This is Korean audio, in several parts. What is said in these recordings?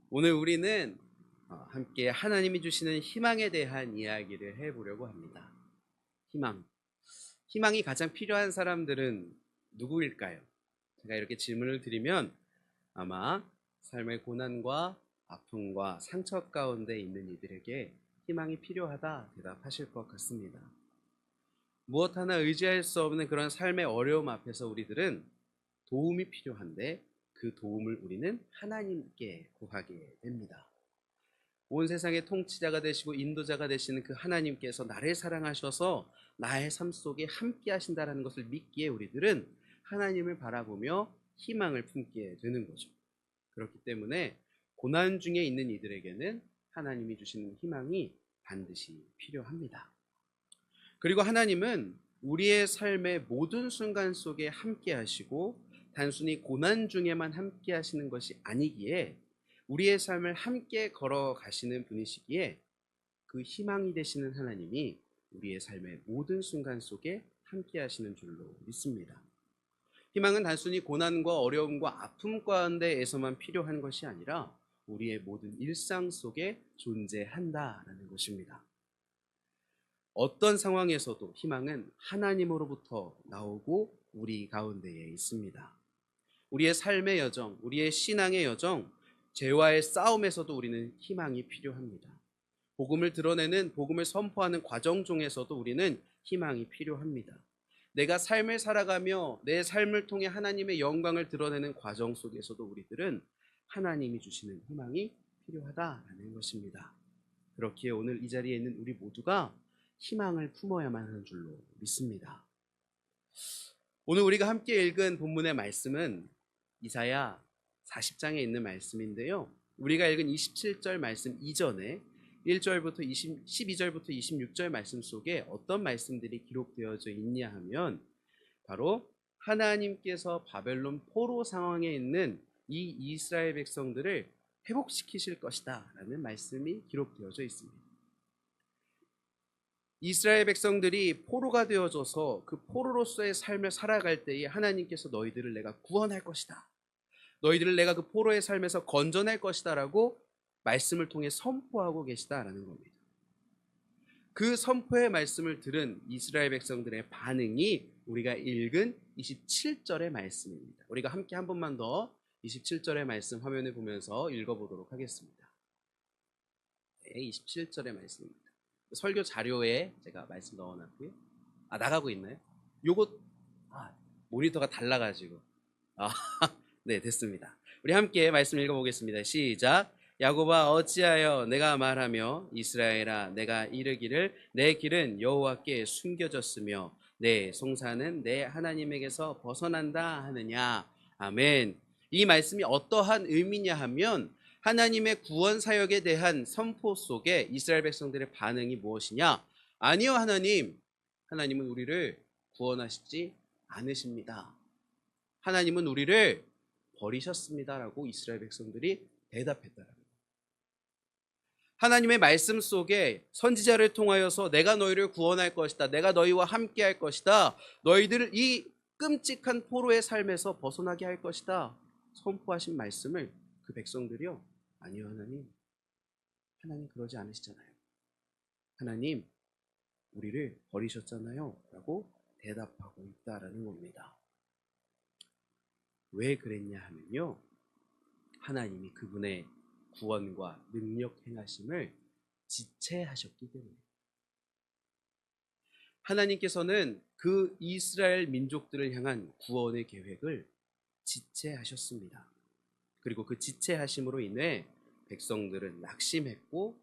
오늘 우리는 함께 하나님이 주시는 희망에 대한 이야기를 해보려고 합니다. 희망. 희망이 가장 필요한 사람들은 누구일까요? 제가 이렇게 질문을 드리면 아마 삶의 고난과 아픔과 상처 가운데 있는 이들에게 희망이 필요하다 대답하실 것 같습니다. 무엇 하나 의지할 수 없는 그런 삶의 어려움 앞에서 우리들은 도움이 필요한데 그 도움을 우리는 하나님께 구하게 됩니다. 온 세상의 통치자가 되시고 인도자가 되시는 그 하나님께서 나를 사랑하셔서 나의 삶 속에 함께 하신다는 것을 믿기에 우리들은 하나님을 바라보며 희망을 품게 되는 거죠. 그렇기 때문에 고난 중에 있는 이들에게는 하나님이 주시는 희망이 반드시 필요합니다. 그리고 하나님은 우리의 삶의 모든 순간 속에 함께 하시고 단순히 고난 중에만 함께 하시는 것이 아니기에 우리의 삶을 함께 걸어가시는 분이시기에 그 희망이 되시는 하나님이 우리의 삶의 모든 순간 속에 함께 하시는 줄로 믿습니다. 희망은 단순히 고난과 어려움과 아픔 가운데에서만 필요한 것이 아니라 우리의 모든 일상 속에 존재한다라는 것입니다. 어떤 상황에서도 희망은 하나님으로부터 나오고 우리 가운데에 있습니다. 우리의 삶의 여정, 우리의 신앙의 여정, 죄와의 싸움에서도 우리는 희망이 필요합니다. 복음을 드러내는, 복음을 선포하는 과정 중에서도 우리는 희망이 필요합니다. 내가 삶을 살아가며 내 삶을 통해 하나님의 영광을 드러내는 과정 속에서도 우리들은 하나님이 주시는 희망이 필요하다라는 것입니다. 그렇기에 오늘 이 자리에 있는 우리 모두가 희망을 품어야만 하는 줄로 믿습니다. 오늘 우리가 함께 읽은 본문의 말씀은 이사야 40장에 있는 말씀인데요. 우리가 읽은 27절 말씀 이전에 1절부터 12절부터 26절 말씀 속에 어떤 말씀들이 기록되어져 있냐 하면 바로 하나님께서 바벨론 포로 상황에 있는 이 이스라엘 백성들을 회복시키실 것이다 라는 말씀이 기록되어져 있습니다. 이스라엘 백성들이 포로가 되어져서 그 포로로서의 삶을 살아갈 때에 하나님께서 너희들을 내가 구원할 것이다, 너희들을 내가 그 포로의 삶에서 건져낼 것이다 라고 말씀을 통해 선포하고 계시다라는 겁니다. 그 선포의 말씀을 들은 이스라엘 백성들의 반응이 우리가 읽은 27절의 말씀입니다. 우리가 함께 한 번만 더 27절의 말씀 화면을 보면서 읽어보도록 하겠습니다. 네, 27절의 말씀입니다. 설교 자료에 제가 말씀 넣어놨고요. 나가고 있나요? 요거 모니터가 달라가지고 네, 됐습니다. 우리 함께 말씀 읽어보겠습니다. 시작. 야곱아 어찌하여 내가 말하며 이스라엘아 내가 이르기를 내 길은 여호와께 숨겨졌으며 내 송사는 내 하나님에게서 벗어난다 하느냐. 아멘. 이 말씀이 어떠한 의미냐 하면 하나님의 구원 사역에 대한 선포 속에 이스라엘 백성들의 반응이 무엇이냐? 아니요 하나님, 하나님은 우리를 구원하시지 않으십니다. 하나님은 우리를 버리셨습니다라고 이스라엘 백성들이 대답했다라는 거예요. 하나님의 말씀 속에 선지자를 통하여서 내가 너희를 구원할 것이다, 내가 너희와 함께 할 것이다, 너희들을 이 끔찍한 포로의 삶에서 벗어나게 할 것이다 선포하신 말씀을 그 백성들이요, 아니요 하나님, 하나님 그러지 않으시잖아요, 하나님 우리를 버리셨잖아요 라고 대답하고 있다라는 겁니다. 왜 그랬냐 하면요, 하나님이 그분의 구원과 능력 행하심을 지체하셨기 때문에, 하나님께서는 그 이스라엘 민족들을 향한 구원의 계획을 지체하셨습니다. 그리고 그 지체하심으로 인해 백성들은 낙심했고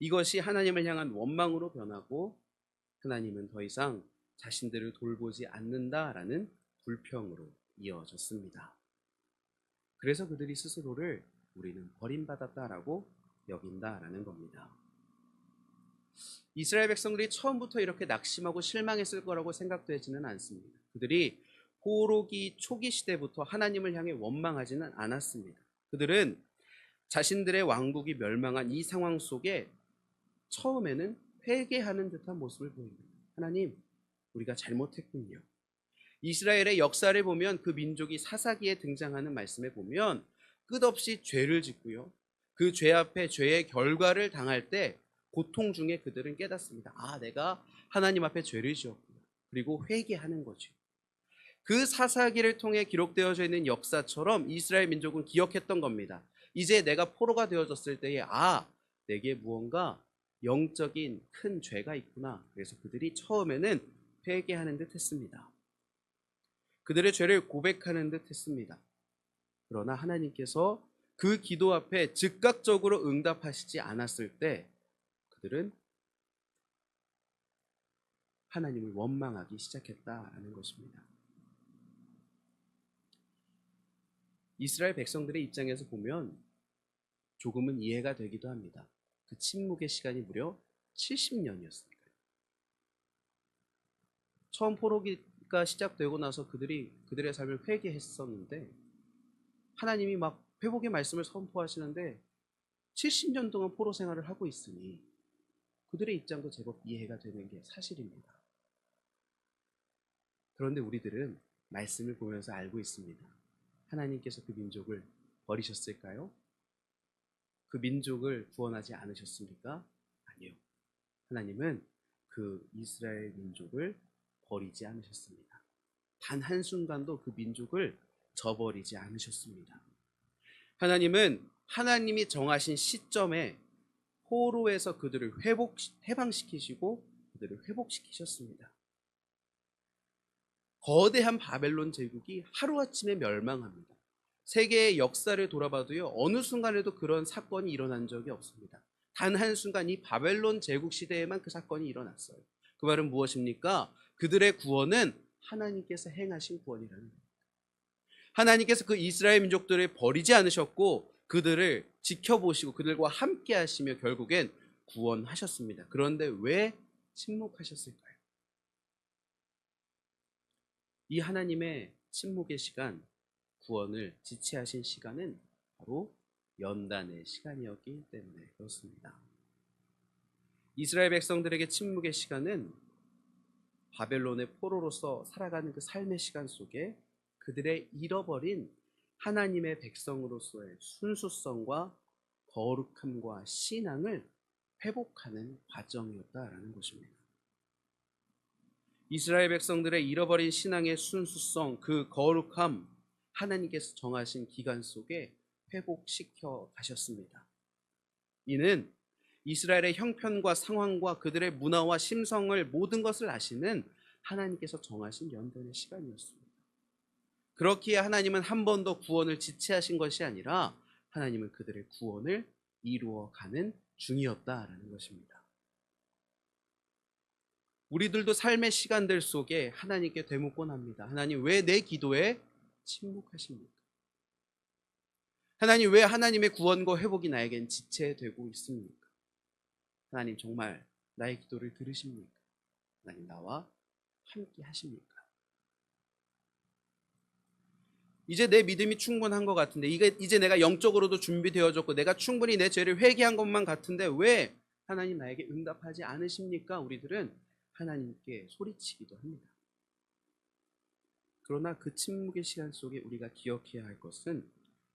이것이 하나님을 향한 원망으로 변하고 하나님은 더 이상 자신들을 돌보지 않는다라는 불평으로 이어졌습니다. 그래서 그들이 스스로를 우리는 버림받았다라고 여긴다라는 겁니다. 이스라엘 백성들이 처음부터 이렇게 낙심하고 실망했을 거라고 생각되지는 않습니다. 그들이 포로기 초기 시대부터 하나님을 향해 원망하지는 않았습니다. 그들은 자신들의 왕국이 멸망한 이 상황 속에 처음에는 회개하는 듯한 모습을 보입니다. 하나님, 우리가 잘못했군요. 이스라엘의 역사를 보면 그 민족이 사사기에 등장하는 말씀에 보면 끝없이 죄를 짓고요, 그 죄 앞에 죄의 결과를 당할 때 고통 중에 그들은 깨닫습니다. 아, 내가 하나님 앞에 죄를 지었구나. 그리고 회개하는 거죠. 그 사사기를 통해 기록되어져 있는 역사처럼 이스라엘 민족은 기억했던 겁니다. 이제 내가 포로가 되어졌을 때에 내게 무언가 영적인 큰 죄가 있구나. 그래서 그들이 처음에는 회개하는 듯 했습니다. 그들의 죄를 고백하는 듯 했습니다. 그러나 하나님께서 그 기도 앞에 즉각적으로 응답하시지 않았을 때 그들은 하나님을 원망하기 시작했다는 것입니다. 이스라엘 백성들의 입장에서 보면 조금은 이해가 되기도 합니다. 그 침묵의 시간이 무려 70년이었으니까요. 처음 포로기가 시작되고 나서 그들의 삶을 회개했었는데 하나님이 막 회복의 말씀을 선포하시는데 70년 동안 포로 생활을 하고 있으니 그들의 입장도 제법 이해가 되는 게 사실입니다. 그런데 우리들은 말씀을 보면서 알고 있습니다. 하나님께서 그 민족을 버리셨을까요? 그 민족을 구원하지 않으셨습니까? 아니요. 하나님은 그 이스라엘 민족을 버리지 않으셨습니다. 단 한순간도 그 민족을 저버리지 않으셨습니다. 하나님은 하나님이 정하신 시점에 포로에서 그들을 해방시키시고 그들을 회복시키셨습니다. 거대한 바벨론 제국이 하루아침에 멸망합니다. 세계의 역사를 돌아봐도요, 어느 순간에도 그런 사건이 일어난 적이 없습니다. 단 한순간 이 바벨론 제국 시대에만 그 사건이 일어났어요. 그 말은 무엇입니까? 그들의 구원은 하나님께서 행하신 구원이라는 겁니다. 하나님께서 그 이스라엘 민족들을 버리지 않으셨고 그들을 지켜보시고 그들과 함께 하시며 결국엔 구원하셨습니다. 그런데 왜 침묵하셨을까요? 이 하나님의 침묵의 시간, 구원을 지체하신 시간은 바로 연단의 시간이었기 때문에 그렇습니다. 이스라엘 백성들에게 침묵의 시간은 바벨론의 포로로서 살아가는 그 삶의 시간 속에 그들의 잃어버린 하나님의 백성으로서의 순수성과 거룩함과 신앙을 회복하는 과정이었다라는 것입니다. 이스라엘 백성들의 잃어버린 신앙의 순수성, 그 거룩함, 하나님께서 정하신 기간 속에 회복시켜 가셨습니다. 이는 이스라엘의 형편과 상황과 그들의 문화와 심성을 모든 것을 아시는 하나님께서 정하신 연단의 시간이었습니다. 그렇기에 하나님은 한 번도 구원을 지체하신 것이 아니라 하나님은 그들의 구원을 이루어가는 중이었다라는 것입니다. 우리들도 삶의 시간들 속에 하나님께 되묻곤 합니다. 하나님, 왜 내 기도에 침묵하십니까? 하나님, 왜 하나님의 구원과 회복이 나에겐 지체되고 있습니까? 하나님, 정말 나의 기도를 들으십니까? 하나님, 나와 함께 하십니까? 이제 내 믿음이 충분한 것 같은데, 이제 내가 영적으로도 준비되어졌고 내가 충분히 내 죄를 회개한 것만 같은데 왜 하나님 나에게 응답하지 않으십니까? 우리들은 하나님께 소리치기도 합니다. 그러나 그 침묵의 시간 속에 우리가 기억해야 할 것은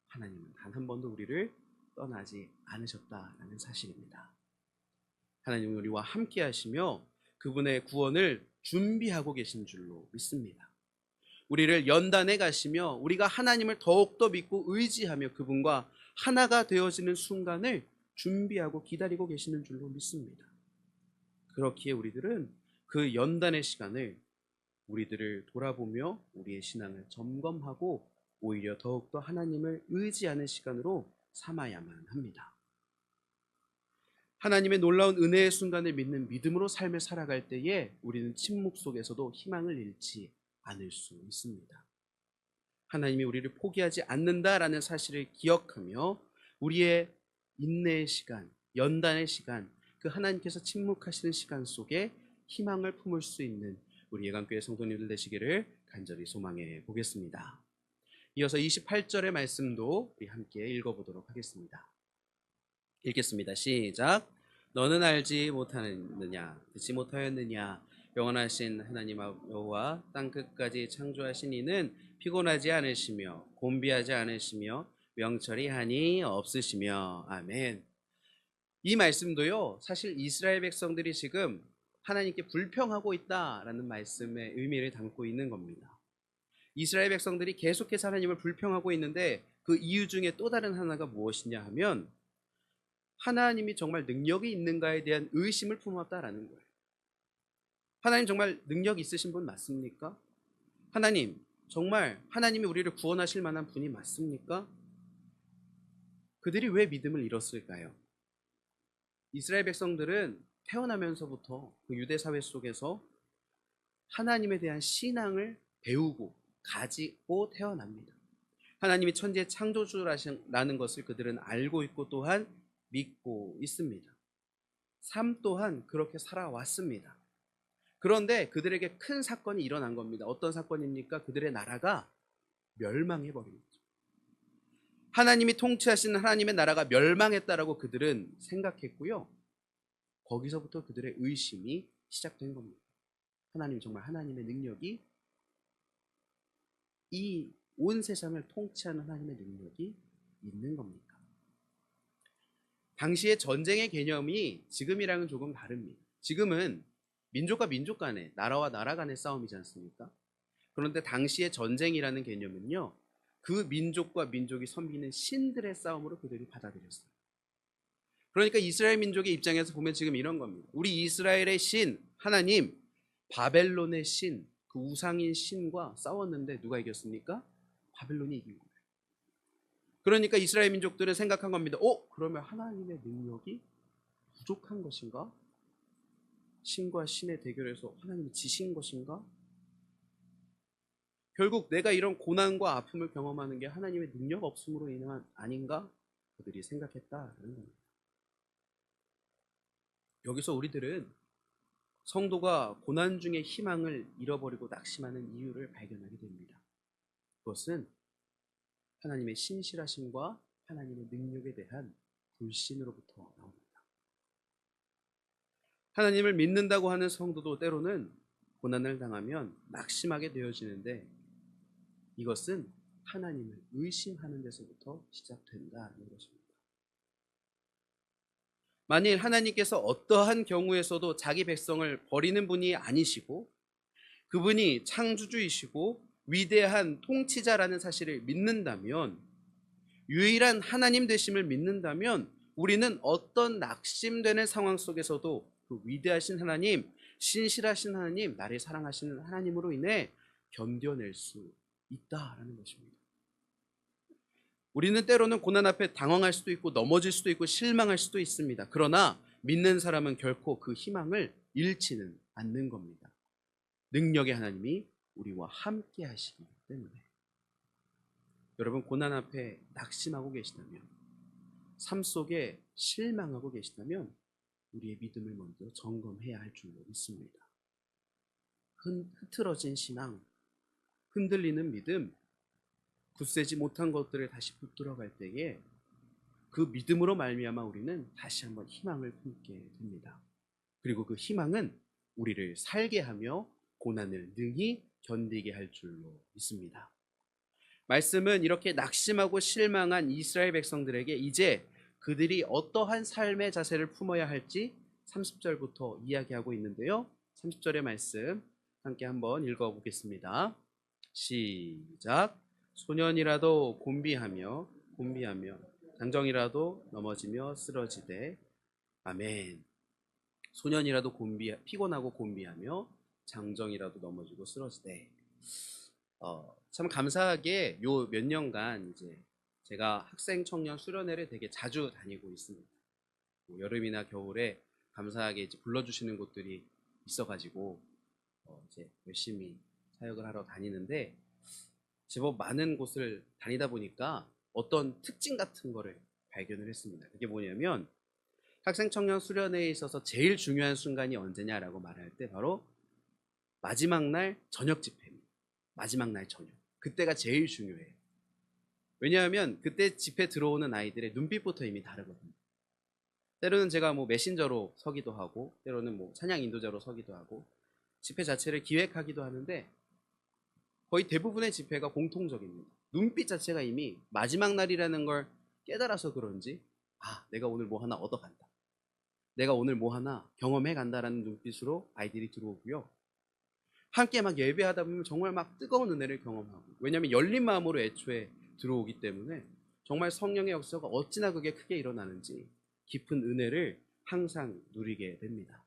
하나님은 단 한 번도 우리를 떠나지 않으셨다라는 사실입니다. 하나님은 우리와 함께 하시며 그분의 구원을 준비하고 계신 줄로 믿습니다. 우리를 연단해 가시며 우리가 하나님을 더욱더 믿고 의지하며 그분과 하나가 되어지는 순간을 준비하고 기다리고 계시는 줄로 믿습니다. 그렇기에 우리들은 그 연단의 시간을 우리들을 돌아보며 우리의 신앙을 점검하고 오히려 더욱더 하나님을 의지하는 시간으로 삼아야만 합니다. 하나님의 놀라운 은혜의 순간을 믿는 믿음으로 삶을 살아갈 때에 우리는 침묵 속에서도 희망을 잃지 않을 수 있습니다. 하나님이 우리를 포기하지 않는다라는 사실을 기억하며 우리의 인내의 시간, 연단의 시간, 그 하나님께서 침묵하시는 시간 속에 희망을 품을 수 있는 우리 예강교회 성도님들 되시기를 간절히 소망해 보겠습니다. 이어서 28절의 말씀도 우리 함께 읽어보도록 하겠습니다. 읽겠습니다. 시작. 너는 알지 못하느냐, 듣지 못하였느냐, 영원하신 하나님 여호와 땅 끝까지 창조하신 이는 피곤하지 않으시며 곤비하지 않으시며 명철이 한이 없으시며. 아멘. 이 말씀도요, 사실 이스라엘 백성들이 지금 하나님께 불평하고 있다라는 말씀의 의미를 담고 있는 겁니다. 이스라엘 백성들이 계속해서 하나님을 불평하고 있는데 그 이유 중에 또 다른 하나가 무엇이냐 하면 하나님이 정말 능력이 있는가에 대한 의심을 품었다라는 거예요. 하나님 정말 능력 있으신 분 맞습니까? 하나님, 정말 하나님이 우리를 구원하실 만한 분이 맞습니까? 그들이 왜 믿음을 잃었을까요? 이스라엘 백성들은 태어나면서부터 그 유대 사회 속에서 하나님에 대한 신앙을 배우고 가지고 태어납니다. 하나님이 천지의 창조주라는 것을 그들은 알고 있고 또한 믿고 있습니다. 삶 또한 그렇게 살아왔습니다. 그런데 그들에게 큰 사건이 일어난 겁니다. 어떤 사건입니까? 그들의 나라가 멸망해버린 거죠. 하나님이 통치하시는 하나님의 나라가 멸망했다라고 그들은 생각했고요. 거기서부터 그들의 의심이 시작된 겁니다. 하나님, 정말 하나님의 능력이, 이 온 세상을 통치하는 하나님의 능력이 있는 겁니까? 당시의 전쟁의 개념이 지금이랑은 조금 다릅니다. 지금은 민족과 민족 간의, 나라와 나라 간의 싸움이지 않습니까? 그런데 당시의 전쟁이라는 개념은요, 그 민족과 민족이 섬기는 신들의 싸움으로 그들이 받아들였어요. 그러니까 이스라엘 민족의 입장에서 보면 지금 이런 겁니다. 우리 이스라엘의 신, 하나님, 바벨론의 신, 그 우상인 신과 싸웠는데 누가 이겼습니까? 바벨론이 이긴 거예요. 그러니까 이스라엘 민족들은 생각한 겁니다. 그러면 하나님의 능력이 부족한 것인가? 신과 신의 대결에서 하나님이 지신 것인가? 결국 내가 이런 고난과 아픔을 경험하는 게 하나님의 능력 없음으로 인한 아닌가? 그들이 생각했다는 겁니다. 여기서 우리들은 성도가 고난 중에 희망을 잃어버리고 낙심하는 이유를 발견하게 됩니다. 그것은 하나님의 신실하심과 하나님의 능력에 대한 불신으로부터 나옵니다. 하나님을 믿는다고 하는 성도도 때로는 고난을 당하면 낙심하게 되어지는데 이것은 하나님을 의심하는 데서부터 시작된다는 것입니다. 만일 하나님께서 어떠한 경우에서도 자기 백성을 버리는 분이 아니시고 그분이 창조주이시고 위대한 통치자라는 사실을 믿는다면, 유일한 하나님 되심을 믿는다면 우리는 어떤 낙심되는 상황 속에서도 그 위대하신 하나님, 신실하신 하나님, 나를 사랑하시는 하나님으로 인해 견뎌낼 수 있다라는 것입니다. 우리는 때로는 고난 앞에 당황할 수도 있고 넘어질 수도 있고 실망할 수도 있습니다. 그러나 믿는 사람은 결코 그 희망을 잃지는 않는 겁니다. 능력의 하나님이 우리와 함께 하시기 때문에. 여러분, 고난 앞에 낙심하고 계시다면, 삶 속에 실망하고 계시다면 우리의 믿음을 먼저 점검해야 할 줄로 믿습니다. 흐트러진 신앙, 흔들리는 믿음, 굳세지 못한 것들을 다시 붙들어갈 때에 그 믿음으로 말미암아 우리는 다시 한번 희망을 품게 됩니다. 그리고 그 희망은 우리를 살게 하며 고난을 능히 견디게 할 줄로 믿습니다. 말씀은 이렇게 낙심하고 실망한 이스라엘 백성들에게 이제 그들이 어떠한 삶의 자세를 품어야 할지 30절부터 이야기하고 있는데요. 30절의 말씀 함께 한번 읽어보겠습니다. 시작. 소년이라도 곤비하며 장정이라도 넘어지며 쓰러지되. 아멘. 소년이라도 피곤하고 곤비하며 장정이라도 넘어지고 쓰러지되. 참 감사하게 요 몇 년간 이제 제가 학생 청년 수련회를 되게 자주 다니고 있습니다. 여름이나 겨울에 감사하게 이제 불러주시는 곳들이 있어가지고 이제 열심히 사역을 하러 다니는데, 제법 많은 곳을 다니다 보니까 어떤 특징 같은 거를 발견을 했습니다. 그게 뭐냐면, 학생 청년 수련회에 있어서 제일 중요한 순간이 언제냐라고 말할 때 바로 마지막 날 저녁 집회입니다. 마지막 날 저녁. 그때가 제일 중요해요. 왜냐하면 그때 집회 들어오는 아이들의 눈빛부터 이미 다르거든요. 때로는 제가 메신저로 서기도 하고, 때로는 찬양 인도자로 서기도 하고, 집회 자체를 기획하기도 하는데 거의 대부분의 집회가 공통적입니다. 눈빛 자체가 이미 마지막 날이라는 걸 깨달아서 그런지 내가 오늘 뭐 하나 얻어간다. 내가 오늘 뭐 하나 경험해 간다라는 눈빛으로 아이들이 들어오고요. 함께 막 예배하다 보면 정말 막 뜨거운 은혜를 경험하고, 왜냐하면 열린 마음으로 애초에 들어오기 때문에 정말 성령의 역사가 어찌나 그게 크게 일어나는지 깊은 은혜를 항상 누리게 됩니다.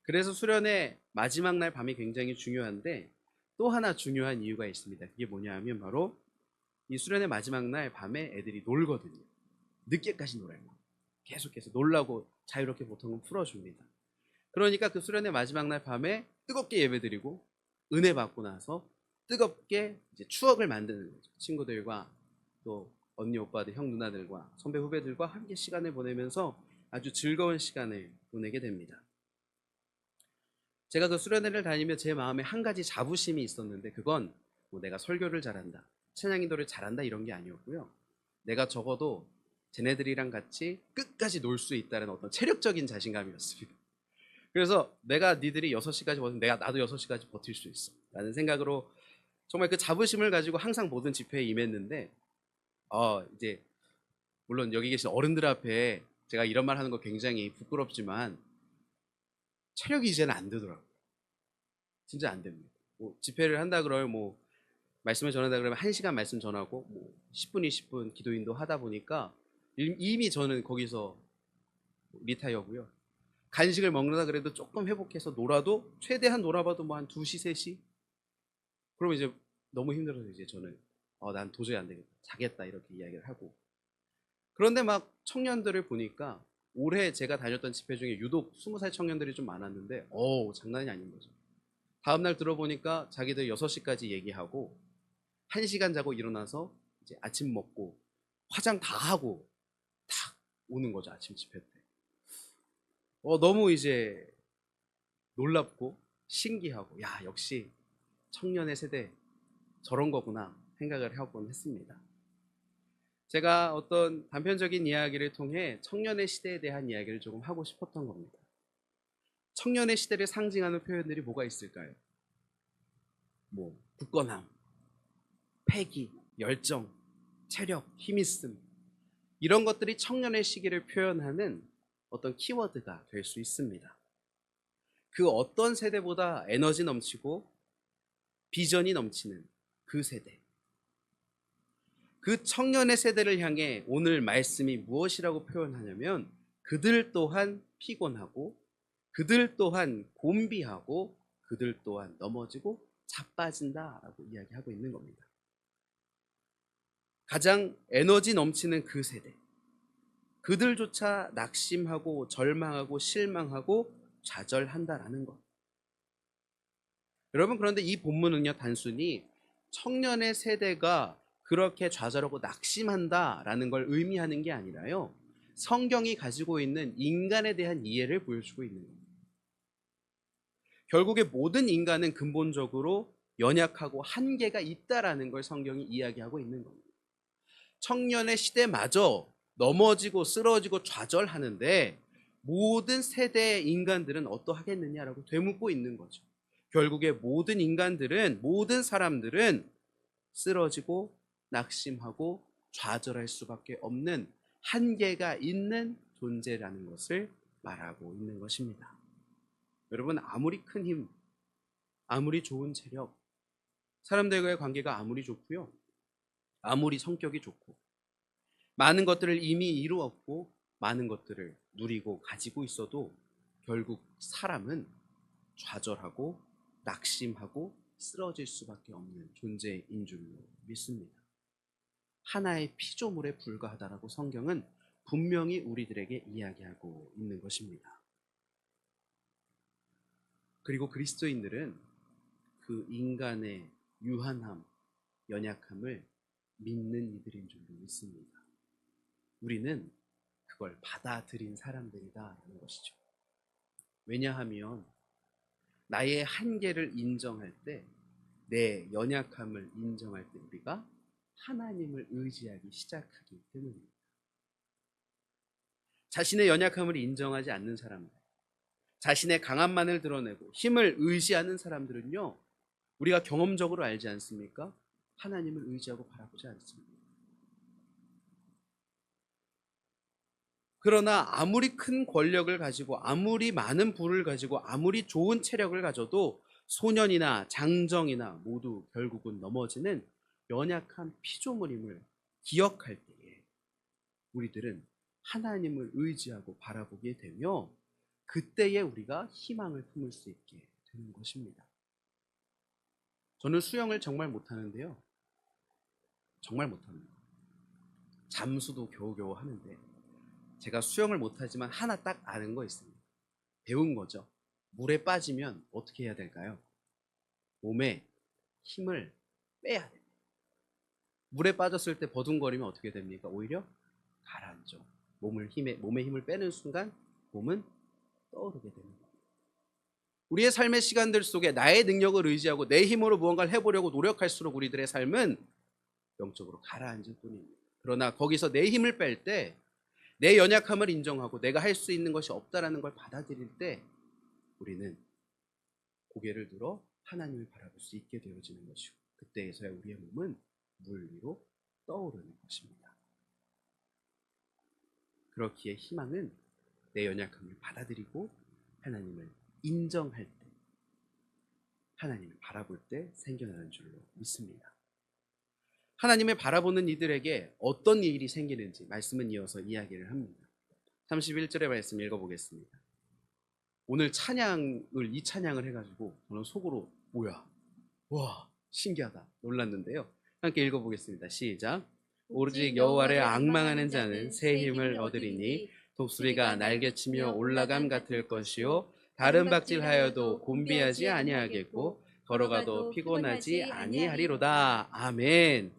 그래서 수련의 마지막 날 밤이 굉장히 중요한데, 또 하나 중요한 이유가 있습니다. 그게 뭐냐 하면 바로 이 수련의 마지막 날 밤에 애들이 놀거든요. 늦게까지 놀아요. 계속해서 놀라고 자유롭게 보통은 풀어줍니다. 그러니까 그 수련의 마지막 날 밤에 뜨겁게 예배드리고 은혜 받고 나서 뜨겁게 이제 추억을 만드는 거죠. 친구들과 또 언니 오빠들, 형 누나들과 선배 후배들과 함께 시간을 보내면서 아주 즐거운 시간을 보내게 됩니다. 제가 그 수련회를 다니며 제 마음에 한 가지 자부심이 있었는데, 그건 뭐 내가 설교를 잘한다, 찬양 인도를 잘한다 이런 게 아니었고요. 내가 적어도 쟤네들이랑 같이 끝까지 놀 수 있다는 어떤 체력적인 자신감이었습니다. 그래서 내가 니들이 6시까지 버티면 나도 6시까지 버틸 수 있어 라는 생각으로 정말 그 자부심을 가지고 항상 모든 집회에 임했는데, 이제 물론 여기 계신 어른들 앞에 제가 이런 말 하는 거 굉장히 부끄럽지만 체력이 이제는 안 되더라고요. 진짜 안 됩니다. 뭐 집회를 한다 그러면 뭐 말씀을 전한다 그러면 1시간 말씀 전하고 뭐 10분 20분 기도인도 하다 보니까 이미 저는 거기서 리타이어고요. 간식을 먹는다 그래도 조금 회복해서 놀아도 최대한 놀아봐도 뭐 한 2시 3시, 그러면 이제 너무 힘들어서 이제 저는 난 도저히 안 되겠다, 자겠다 이렇게 이야기를 하고. 그런데 막 청년들을 보니까 올해 제가 다녔던 집회 중에 유독 20살 청년들이 좀 많았는데 장난이 아닌 거죠. 다음날 들어보니까 자기들 6시까지 얘기하고 1시간 자고 일어나서 이제 아침 먹고 화장 다 하고 딱 오는 거죠, 아침 집회 때. 너무 이제 놀랍고 신기하고, 역시 청년의 세대 저런 거구나 생각을 하곤 했습니다. 제가 어떤 단편적인 이야기를 통해 청년의 시대에 대한 이야기를 조금 하고 싶었던 겁니다. 청년의 시대를 상징하는 표현들이 뭐가 있을까요? 뭐 굳건함, 패기, 열정, 체력, 힘있음, 이런 것들이 청년의 시기를 표현하는 어떤 키워드가 될 수 있습니다. 그 어떤 세대보다 에너지 넘치고 비전이 넘치는 그 세대, 그 청년의 세대를 향해 오늘 말씀이 무엇이라고 표현하냐면, 그들 또한 피곤하고 그들 또한 곤비하고 그들 또한 넘어지고 자빠진다라고 이야기하고 있는 겁니다. 가장 에너지 넘치는 그 세대, 그들조차 낙심하고 절망하고 실망하고 좌절한다라는 것. 여러분, 그런데 이 본문은요, 단순히 청년의 세대가 그렇게 좌절하고 낙심한다라는 걸 의미하는 게 아니라요, 성경이 가지고 있는 인간에 대한 이해를 보여주고 있는 겁니다. 결국에 모든 인간은 근본적으로 연약하고 한계가 있다라는 걸 성경이 이야기하고 있는 겁니다. 청년의 시대마저 넘어지고 쓰러지고 좌절하는데 모든 세대의 인간들은 어떠하겠느냐라고 되묻고 있는 거죠. 결국에 모든 인간들은, 모든 사람들은 쓰러지고 낙심하고 좌절할 수밖에 없는 한계가 있는 존재라는 것을 말하고 있는 것입니다. 여러분, 아무리 큰 힘, 아무리 좋은 체력, 사람들과의 관계가 아무리 좋고요, 아무리 성격이 좋고 많은 것들을 이미 이루었고 많은 것들을 누리고 가지고 있어도 결국 사람은 좌절하고 낙심하고 쓰러질 수밖에 없는 존재인 줄로 믿습니다. 하나의 피조물에 불과하다라고 성경은 분명히 우리들에게 이야기하고 있는 것입니다. 그리고 그리스도인들은 그 인간의 유한함, 연약함을 믿는 이들인 줄로 믿습니다. 우리는 그걸 받아들인 사람들이다라는 것이죠. 왜냐하면 나의 한계를 인정할 때, 내 연약함을 인정할 때 우리가 하나님을 의지하기 시작하기 때문입니다. 자신의 연약함을 인정하지 않는 사람들, 자신의 강함만을 드러내고 힘을 의지하는 사람들은요, 우리가 경험적으로 알지 않습니까? 하나님을 의지하고 바라보지 않습니다. 그러나 아무리 큰 권력을 가지고 아무리 많은 부를 가지고 아무리 좋은 체력을 가져도 소년이나 장정이나 모두 결국은 넘어지는 연약한 피조물임을 기억할 때에 우리들은 하나님을 의지하고 바라보게 되며 그때에 우리가 희망을 품을 수 있게 되는 것입니다. 저는 수영을 정말 못하는데요. 정말 못합니다. 잠수도 겨우겨우 하는데 제가 수영을 못하지만 하나 딱 아는 거 있습니다. 배운 거죠. 물에 빠지면 어떻게 해야 될까요? 몸에 힘을 빼야 됩니다. 물에 빠졌을 때 버둥거리면 어떻게 됩니까? 오히려 가라앉죠. 몸에 힘을 빼는 순간 몸은 떠오르게 됩니다. 우리의 삶의 시간들 속에 나의 능력을 의지하고 내 힘으로 무언가를 해보려고 노력할수록 우리들의 삶은 영적으로 가라앉을 뿐입니다. 그러나 거기서 내 힘을 뺄 때 내 연약함을 인정하고 내가 할 수 있는 것이 없다라는 걸 받아들일 때 우리는 고개를 들어 하나님을 바라볼 수 있게 되어지는 것이고 그때에서야 우리의 몸은 물 위로 떠오르는 것입니다. 그렇기에 희망은 내 연약함을 받아들이고 하나님을 인정할 때 하나님을 바라볼 때 생겨나는 줄로 믿습니다. 하나님을 바라보는 이들에게 어떤 일이 생기는지 말씀은 이어서 이야기를 합니다. 31절의 말씀 읽어보겠습니다. 오늘 이 찬양을 해가지고 저는 속으로 뭐야? 와, 신기하다 놀랐는데요. 함께 읽어보겠습니다. 시작. 오직 여호와를 앙망하는 자는 새 힘을 얻으리니 독수리가 날개치며 올라감 같을 것이요 다른 박질하여도 곤비하지 아니하겠고 걸어가도 피곤하지 아니하리로다. 아멘.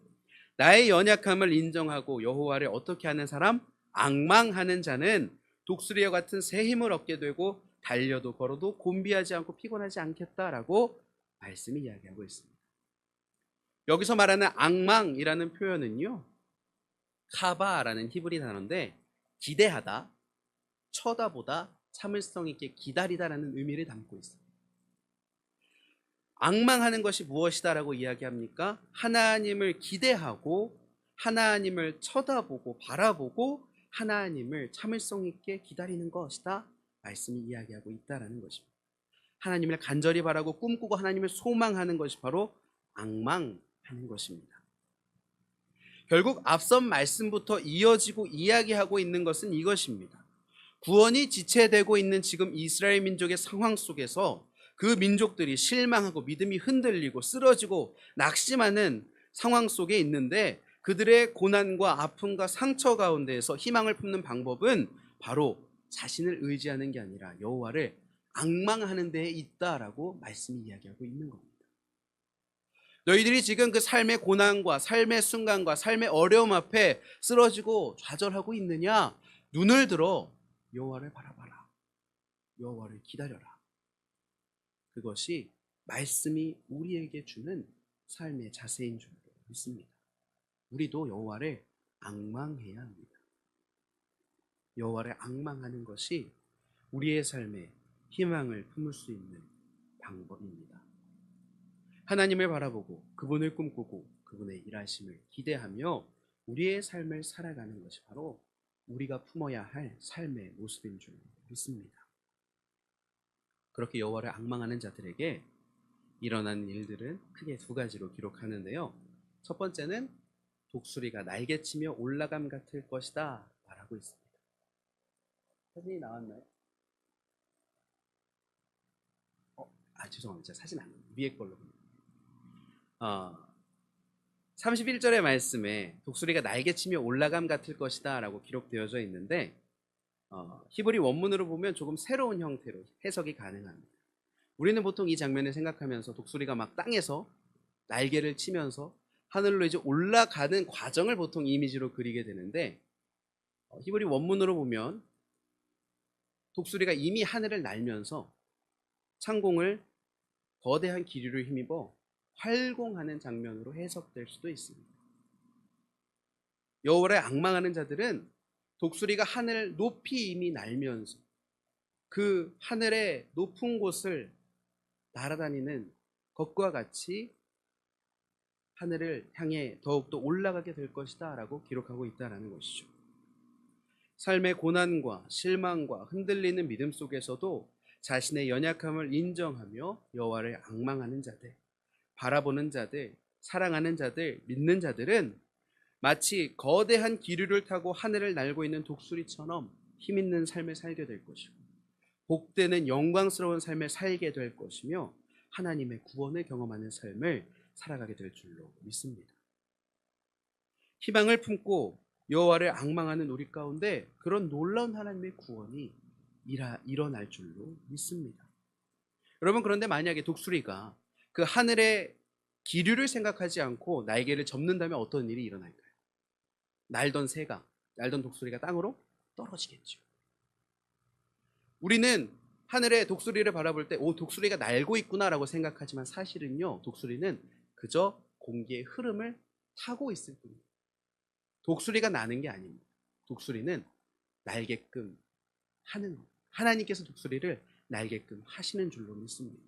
나의 연약함을 인정하고 여호와를 어떻게 하는 사람? 앙망하는 자는 독수리와 같은 새 힘을 얻게 되고 달려도 걸어도 곤비하지 않고 피곤하지 않겠다라고 말씀이 이야기하고 있습니다. 여기서 말하는 앙망이라는 표현은요, 카바라는 히브리 단어인데 기대하다, 쳐다보다, 참을성 있게 기다리다라는 의미를 담고 있습니다. 앙망하는 것이 무엇이다라고 이야기합니까? 하나님을 기대하고 하나님을 쳐다보고 바라보고 하나님을 참을성 있게 기다리는 것이다 말씀이 이야기하고 있다라는 것입니다. 하나님을 간절히 바라고 꿈꾸고 하나님을 소망하는 것이 바로 앙망하는 것입니다. 결국 앞선 말씀부터 이어지고 이야기하고 있는 것은 이것입니다. 구원이 지체되고 있는 지금 이스라엘 민족의 상황 속에서 그 민족들이 실망하고 믿음이 흔들리고 쓰러지고 낙심하는 상황 속에 있는데 그들의 고난과 아픔과 상처 가운데에서 희망을 품는 방법은 바로 자신을 의지하는 게 아니라 여호와를 앙망하는 데에 있다라고 말씀이 이야기하고 있는 겁니다. 너희들이 지금 그 삶의 고난과 삶의 순간과 삶의 어려움 앞에 쓰러지고 좌절하고 있느냐? 눈을 들어 여호와를 바라봐라. 여호와를 기다려라. 그것이 말씀이 우리에게 주는 삶의 자세인 줄 믿습니다. 우리도 여호와를 앙망해야 합니다. 여호와를 앙망하는 것이 우리의 삶에 희망을 품을 수 있는 방법입니다. 하나님을 바라보고 그분을 꿈꾸고 그분의 일하심을 기대하며 우리의 삶을 살아가는 것이 바로 우리가 품어야 할 삶의 모습인 줄 믿습니다. 그렇게 여호와를 앙망하는 자들에게 일어나는 일들은 크게 두 가지로 기록하는데요. 첫 번째는 독수리가 날개치며 올라감 같을 것이다 말하고 있습니다. 사진이 나왔나요? 죄송합니다. 사진 안 위에 걸로. 31절의 말씀에 독수리가 날개치며 올라감 같을 것이다 라고 기록되어져 있는데 히브리 원문으로 보면 조금 새로운 형태로 해석이 가능합니다. 우리는 보통 이 장면을 생각하면서 독수리가 막 땅에서 날개를 치면서 하늘로 이제 올라가는 과정을 보통 이미지로 그리게 되는데 히브리 원문으로 보면 독수리가 이미 하늘을 날면서 창공을 거대한 기류를 힘입어 활공하는 장면으로 해석될 수도 있습니다. 여호와를 앙망하는 자들은 독수리가 하늘을 높이 이미 날면서 그 하늘의 높은 곳을 날아다니는 것과 같이 하늘을 향해 더욱더 올라가게 될 것이다 라고 기록하고 있다는 것이죠. 삶의 고난과 실망과 흔들리는 믿음 속에서도 자신의 연약함을 인정하며 여호와를 앙망하는 자들, 바라보는 자들, 사랑하는 자들, 믿는 자들은 마치 거대한 기류를 타고 하늘을 날고 있는 독수리처럼 힘있는 삶을 살게 될 것이고, 복되는 영광스러운 삶을 살게 될 것이며, 하나님의 구원을 경험하는 삶을 살아가게 될 줄로 믿습니다. 희망을 품고 여호와를 앙망하는 우리 가운데 그런 놀라운 하나님의 구원이 일어날 줄로 믿습니다. 여러분, 그런데 만약에 독수리가 그 하늘의 기류를 생각하지 않고 날개를 접는다면 어떤 일이 일어날까요? 날던 독수리가 땅으로 떨어지겠죠. 우리는 하늘의 독수리를 바라볼 때 독수리가 날고 있구나라고 생각하지만 사실은요, 독수리는 그저 공기의 흐름을 타고 있을 뿐입니다. 독수리가 나는 게 아닙니다. 독수리는 날게끔 하는 것. 하나님께서 독수리를 날게끔 하시는 줄로 믿습니다.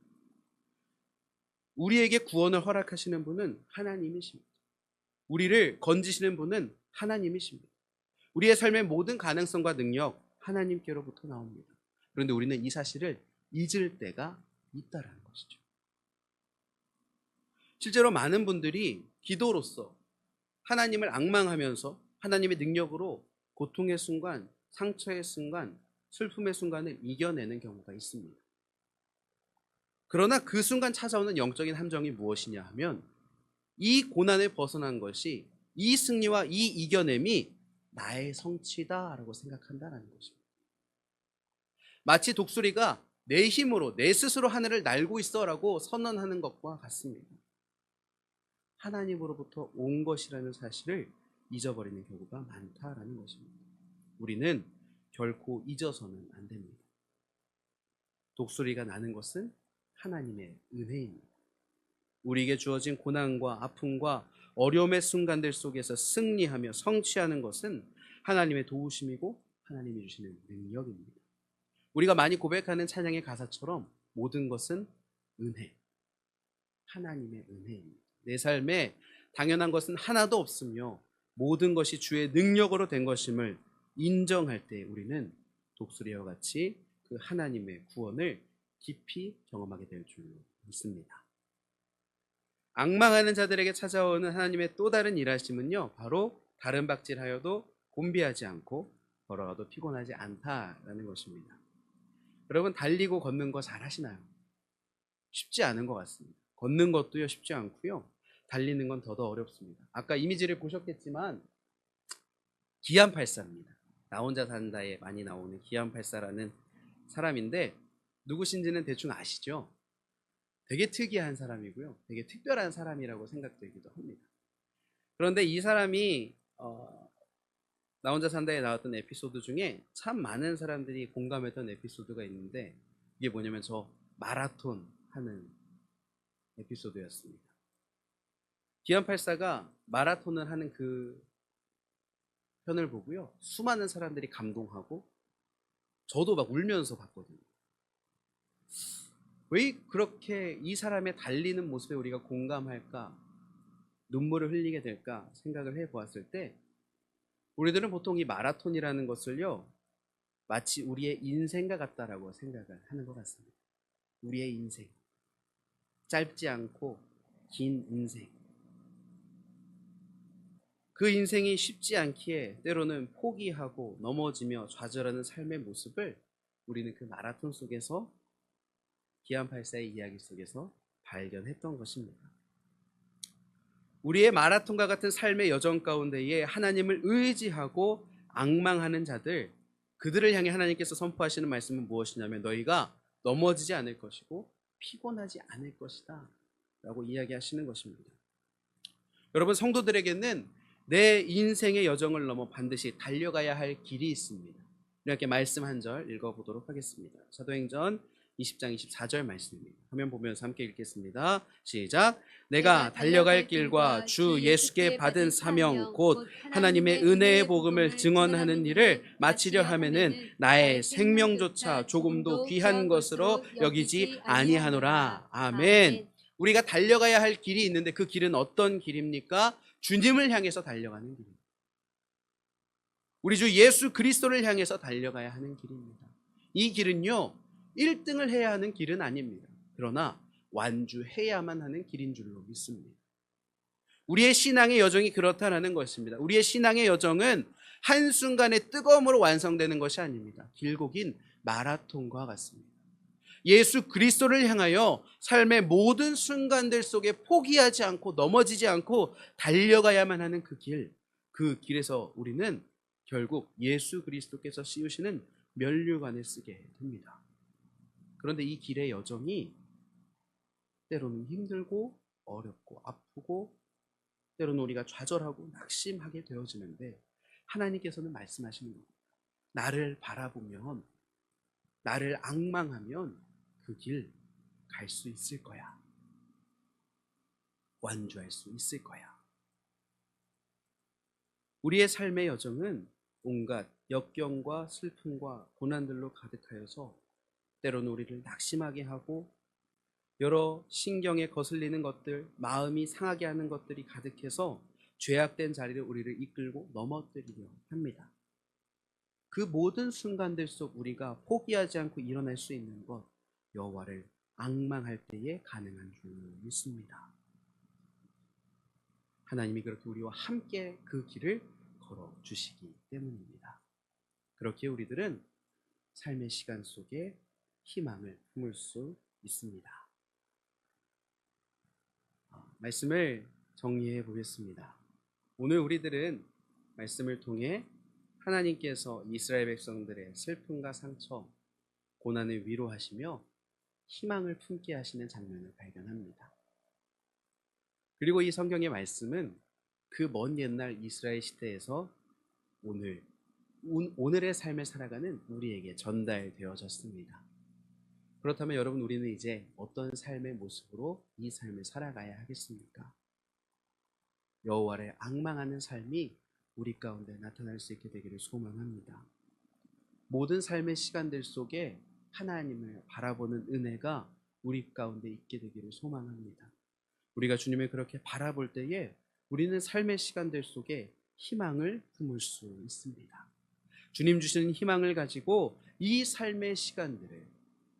우리에게 구원을 허락하시는 분은 하나님이십니다. 우리를 건지시는 분은 하나님이십니다. 우리의 삶의 모든 가능성과 능력 하나님께로부터 나옵니다. 그런데 우리는 이 사실을 잊을 때가 있다라는 것이죠. 실제로 많은 분들이 기도로서 하나님을 앙망하면서 하나님의 능력으로 고통의 순간, 상처의 순간, 슬픔의 순간을 이겨내는 경우가 있습니다. 그러나 그 순간 찾아오는 영적인 함정이 무엇이냐 하면, 이 고난을 벗어난 것이, 이 승리와 이 이겨냄이 나의 성취다라고 생각한다는 것입니다. 마치 독수리가 내 힘으로 내 스스로 하늘을 날고 있어라고 선언하는 것과 같습니다. 하나님으로부터 온 것이라는 사실을 잊어버리는 경우가 많다라는 것입니다. 우리는 결코 잊어서는 안 됩니다. 독수리가 나는 것은 하나님의 은혜입니다. 우리에게 주어진 고난과 아픔과 어려움의 순간들 속에서 승리하며 성취하는 것은 하나님의 도우심이고 하나님이 주시는 능력입니다. 우리가 많이 고백하는 찬양의 가사처럼 모든 것은 은혜, 하나님의 은혜입니다. 내 삶에 당연한 것은 하나도 없으며 모든 것이 주의 능력으로 된 것임을 인정할 때 우리는 독수리와 같이 그 하나님의 구원을 깊이 경험하게 될 줄로 믿습니다. 앙망하는 자들에게 찾아오는 하나님의 또 다른 일하심은요, 바로 다른 박질하여도 곤비하지 않고 걸어가도 피곤하지 않다라는 것입니다. 여러분, 달리고 걷는 거 잘 하시나요? 쉽지 않은 것 같습니다. 걷는 것도요 쉽지 않고요, 달리는 건 더더 어렵습니다. 아까 이미지를 보셨겠지만 기안84입니다. 나 혼자 산다에 많이 나오는 기안84라는 사람인데, 누구신지는 대충 아시죠? 되게 특이한 사람이고요, 되게 특별한 사람이라고 생각되기도 합니다. 그런데 이 사람이 나 혼자 산다에 나왔던 에피소드 중에 참 많은 사람들이 공감했던 에피소드가 있는데, 이게 뭐냐면 저 마라톤 하는 에피소드였습니다. 기안84가 마라톤을 하는 그 편을 보고요, 수많은 사람들이 감동하고 저도 막 울면서 봤거든요. 왜 그렇게 이 사람의 달리는 모습에 우리가 공감할까, 눈물을 흘리게 될까 생각을 해보았을 때, 우리들은 보통 이 마라톤이라는 것을요 마치 우리의 인생과 같다라고 생각을 하는 것 같습니다. 우리의 인생, 짧지 않고 긴 인생, 그 인생이 쉽지 않기에 때로는 포기하고 넘어지며 좌절하는 삶의 모습을 우리는 그 마라톤 속에서, 기안84의 이야기 속에서 발견했던 것입니다. 우리의 마라톤과 같은 삶의 여정 가운데에 하나님을 의지하고 앙망하는 자들, 그들을 향해 하나님께서 선포하시는 말씀은 무엇이냐면, 너희가 넘어지지 않을 것이고 피곤하지 않을 것이다 라고 이야기하시는 것입니다. 여러분, 성도들에게는 내 인생의 여정을 넘어 반드시 달려가야 할 길이 있습니다. 이렇게 말씀 한 절 읽어보도록 하겠습니다. 사도행전 20장 24절 말씀입니다. 화면 보면서 함께 읽겠습니다. 시작. 내가 달려갈 길과 주 예수께 받은 사명 곧 하나님의 은혜의 복음을 증언하는 일을 마치려 하면은 나의 생명조차 조금도 귀한 것으로 여기지 아니하노라. 아멘. 우리가 달려가야 할 길이 있는데 그 길은 어떤 길입니까? 주님을 향해서 달려가는 길입니다. 우리 주 예수 그리스도를 향해서 달려가야 하는 길입니다. 이 길은요, 1등을 해야 하는 길은 아닙니다. 그러나 완주해야만 하는 길인 줄로 믿습니다. 우리의 신앙의 여정이 그렇다라는 것입니다. 우리의 신앙의 여정은 한순간에 뜨거움으로 완성되는 것이 아닙니다. 길고 긴 마라톤과 같습니다. 예수 그리스도를 향하여 삶의 모든 순간들 속에 포기하지 않고 넘어지지 않고 달려가야만 하는 그 길에서 우리는 결국 예수 그리스도께서 씌우시는 면류관을 쓰게 됩니다. 그런데 이 길의 여정이 때로는 힘들고 어렵고 아프고 때로는 우리가 좌절하고 낙심하게 되어지는데 하나님께서는 말씀하시는 겁니다. 나를 바라보면, 나를 앙망하면 그 길 갈 수 있을 거야. 완주할 수 있을 거야. 우리의 삶의 여정은 온갖 역경과 슬픔과 고난들로 가득하여서 때로는 우리를 낙심하게 하고 여러 신경에 거슬리는 것들, 마음이 상하게 하는 것들이 가득해서 죄악된 자리를 우리를 이끌고 넘어뜨리려 합니다. 그 모든 순간들 속 우리가 포기하지 않고 일어날 수 있는 것, 여호와를 앙망할 때에 가능한 줄 믿습니다. 하나님이 그렇게 우리와 함께 그 길을 걸어주시기 때문입니다. 그렇게 우리들은 삶의 시간 속에 희망을 품을 수 있습니다. 말씀을 정리해 보겠습니다. 오늘 우리들은 말씀을 통해 하나님께서 이스라엘 백성들의 슬픔과 상처, 고난을 위로하시며 희망을 품게 하시는 장면을 발견합니다. 그리고 이 성경의 말씀은 그 먼 옛날 이스라엘 시대에서 오늘의 삶을 살아가는 우리에게 전달되어졌습니다. 그렇다면 여러분, 우리는 이제 어떤 삶의 모습으로 이 삶을 살아가야 하겠습니까? 여호와를 앙망하는 삶이 우리 가운데 나타날 수 있게 되기를 소망합니다. 모든 삶의 시간들 속에 하나님을 바라보는 은혜가 우리 가운데 있게 되기를 소망합니다. 우리가 주님을 그렇게 바라볼 때에 우리는 삶의 시간들 속에 희망을 품을 수 있습니다. 주님 주시는 희망을 가지고 이 삶의 시간들을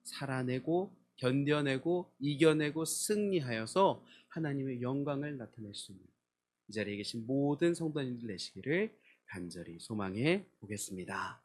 살아내고 견뎌내고 이겨내고 승리하여서 하나님의 영광을 나타낼 수 있는 이 자리에 계신 모든 성도님들 되시기를 간절히 소망해 보겠습니다.